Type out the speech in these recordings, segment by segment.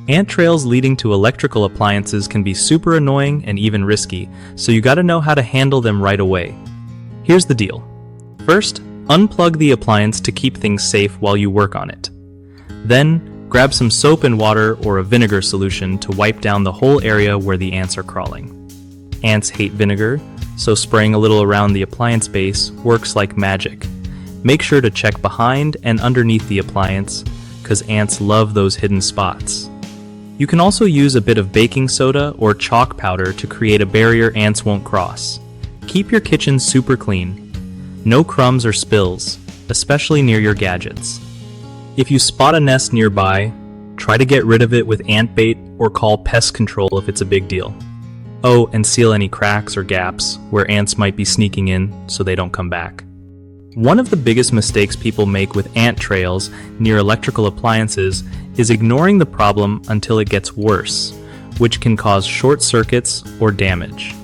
Ant trails leading to electrical appliances can be super annoying and even risky, so you gotta know how to handle them right away. Here's the deal. First, unplug the appliance to keep things safe while you work on it. Then, grab some soap and water or a vinegar solution to wipe down the whole area where the ants are crawling. Ants hate vinegar, so spraying a little around the appliance base works like magic. Make sure to check behind and underneath the appliance, because ants love those hidden spots. You can also use a bit of baking soda or chalk powder to create a barrier ants won't cross. Keep your kitchen super clean. No crumbs or spills, especially near your gadgets. If you spot a nest nearby, try to get rid of it with ant bait or call pest control if it's a big deal. Oh, and seal any cracks or gaps where ants might be sneaking in so they don't come back. One of the biggest mistakes people make with ant trails near electrical appliances is ignoring the problem until it gets worse, which can cause short circuits or damage.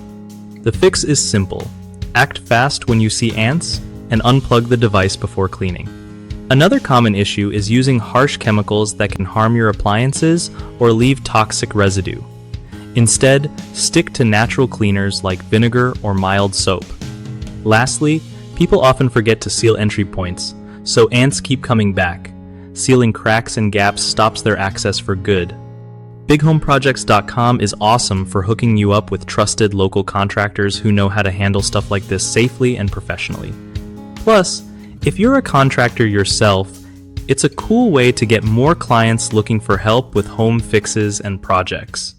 The fix is simple. Act fast when you see ants and unplug the device before cleaning. Another common issue is using harsh chemicals that can harm your appliances or leave toxic residue. Instead, stick to natural cleaners like vinegar or mild soap. Lastly, people often forget to seal entry points, so ants keep coming back. Sealing cracks and gaps stops their access for good. BigHomeProjects.com is awesome for hooking you up with trusted local contractors who know how to handle stuff like this safely and professionally. Plus, if you're a contractor yourself, it's a cool way to get more clients looking for help with home fixes and projects.